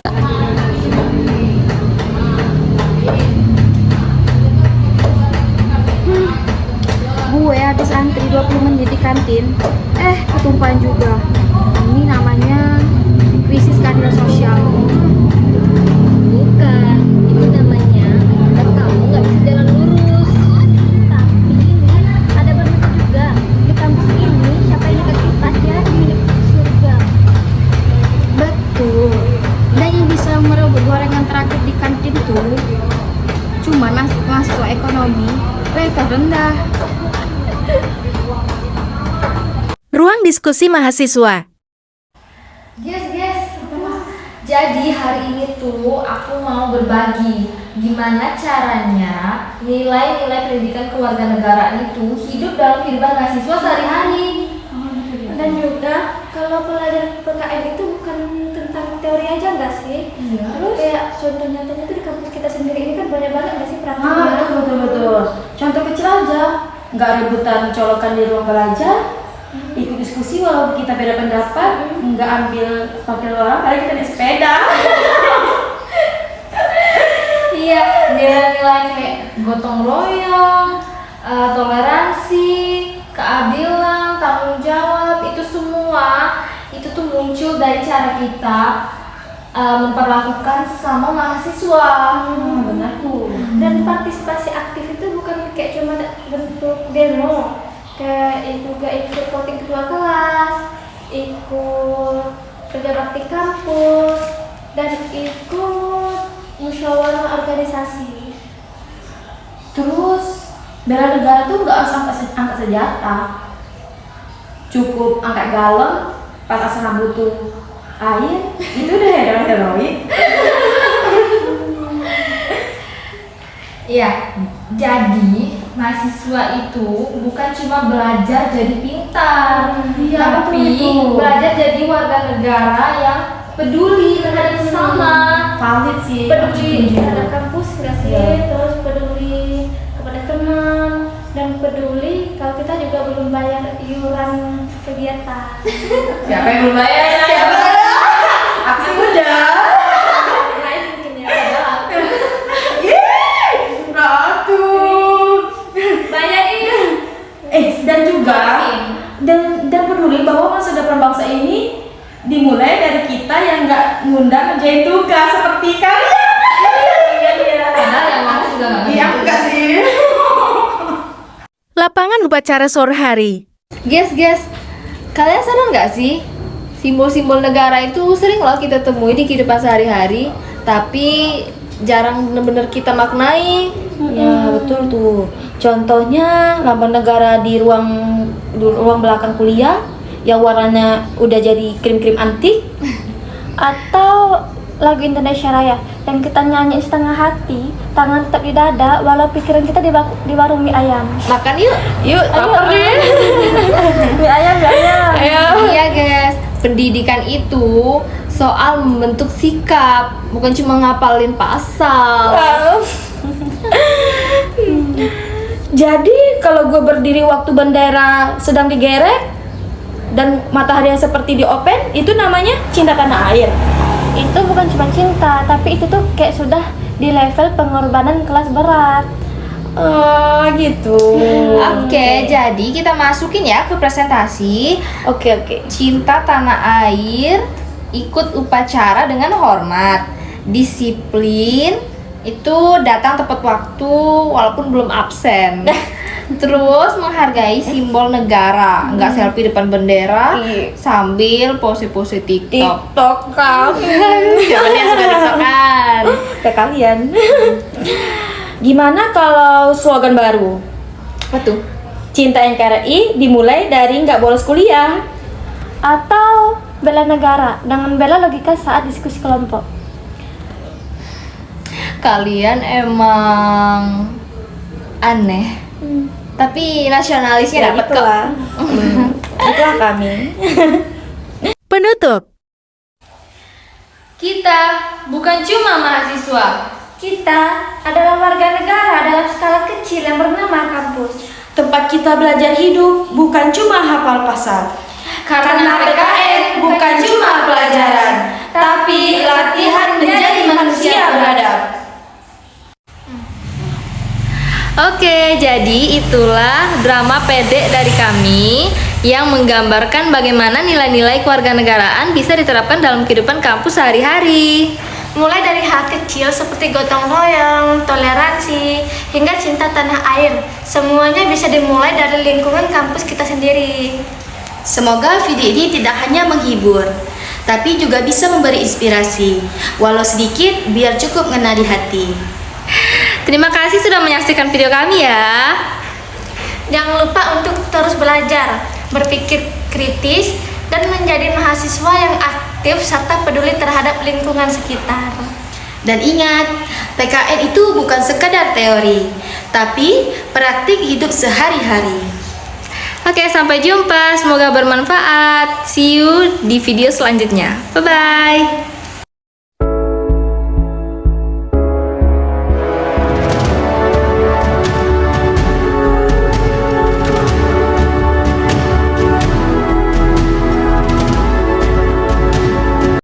Gue habis antri 20 menit di kantin, ketumpahan juga. Ini namanya krisis keadilan sosial. Bukan, itu namanya dan kamu nggak bisa jalan lurus. Tapi ada benar juga, di kampus ini siapa yang dekat kita dia milik surga. Betul. Dan yang bisa merebut gorengan terakhir di kantin tuh cuma mahasiswa ekonomi level rendah. Ruang diskusi mahasiswa. Guys, jadi hari ini tuh aku mau berbagi gimana caranya nilai-nilai pendidikan kewarganegaraan itu hidup dalam kehidupan mahasiswa sehari-hari. Dan juga kalau pelajaran PKN itu bukan tentang teori aja nggak sih? Iya. Terus kayak contoh nyatanya tuh di kampus kita sendiri ini kan banyak banget nggak sih prakteknya? Betul. Contoh kecil aja, nggak rebutan colokan di ruang belajar, ikut diskusi walaupun kita beda pendapat, nggak ambil wakil orang, padahal kita naik sepeda. Iya, nilai-nilai kayak gotong royong, toleransi, keadilan, tanggung jawab, itu semua itu tuh muncul dari cara kita memperlakukan sesama mahasiswa. Benar tuh. Dan partisipasi aktif itu bukan kayak cuma bentuk demo, kayak juga ikut voting ketua kelas, ikut kerja bakti kampus, dan ikut musyawarah organisasi. Terus bela negara tuh nggak usah angkat senjata, cukup angkat galon pas asal butuh air, itu udah heroik. Iya, jadi mahasiswa itu bukan cuma belajar jadi pintar, tapi belajar jadi warga negara yang peduli terhadap sesama. Valid sih. Peduli terhadap kampus nggak sih? Terus peduli kepada teman, dan peduli kalau kita juga belum bayar iuran kegiatan. Siapa yang belum bayar? Siapa? Aku sih udah. Lain mungkin ya. Bayarin. Dan juga dan peduli bahwa masa depan bangsa ini dimulai dari kita yang nggak ngundang menjadi tugas seperti kalian. Iya. Padahal yang aku juga nggak. Iya, enggak sih. Lapangan upacara sore hari. Guys, kalian sadar nggak sih? Simbol-simbol negara itu sering loh kita temui di kehidupan sehari-hari, tapi jarang benar-benar kita maknai. Ya betul tuh. Contohnya lambang negara di ruang belakang kuliah yang warnanya udah jadi krim-krim antik, Atau lagu Indonesia Raya yang kita nyanyi setengah hati, tangan tetap di dada, walau pikiran kita di warung mie ayam. Makan yuk. Lapar deh. Mie ayam. Iya guys, pendidikan itu soal membentuk sikap, bukan cuma ngapalin pasal. Jadi kalau gue berdiri waktu bendera sedang digerek dan matahari yang seperti di open, itu namanya cinta tanah air. Itu bukan cuma cinta, tapi itu tuh kayak sudah di level pengorbanan kelas berat. Oh gitu. Oke, jadi kita masukin ya ke presentasi. Oke. Cinta tanah air, ikut upacara dengan hormat, disiplin, itu datang tepat waktu walaupun belum absen. Terus menghargai simbol negara, nggak selfie depan bendera sambil pose-pose TikTok kan. Siapa nih yang suka TikTokan? Ya kalian. Gimana kalau slogan baru? Apa tuh? Cinta NKRI dimulai dari nggak bolos kuliah. Atau bela negara dengan bela logika saat diskusi kelompok. Kalian emang aneh. Tapi nasionalisnya dapat kok. Itulah kami. Penutup. Kita bukan cuma mahasiswa. Kita adalah warga negara dalam skala kecil yang bernama kampus. Tempat kita belajar hidup bukan cuma hafal pasal. Karena PKN bukan cuma pelajaran, tapi latihan Oke, jadi itulah drama pendek dari kami yang menggambarkan bagaimana nilai-nilai kewarganegaraan bisa diterapkan dalam kehidupan kampus sehari-hari. Mulai dari hal kecil seperti gotong royong, toleransi, hingga cinta tanah air. Semuanya bisa dimulai dari lingkungan kampus kita sendiri. Semoga video ini tidak hanya menghibur, tapi juga bisa memberi inspirasi. Walau sedikit, biar cukup ngena di hati. Terima kasih sudah menyaksikan video kami ya. Jangan lupa untuk terus belajar, berpikir kritis, dan menjadi mahasiswa yang aktif serta peduli terhadap lingkungan sekitar. Dan ingat, PKN itu bukan sekadar teori, tapi praktik hidup sehari-hari. Oke, sampai jumpa. Semoga bermanfaat. See you di video selanjutnya. Bye-bye.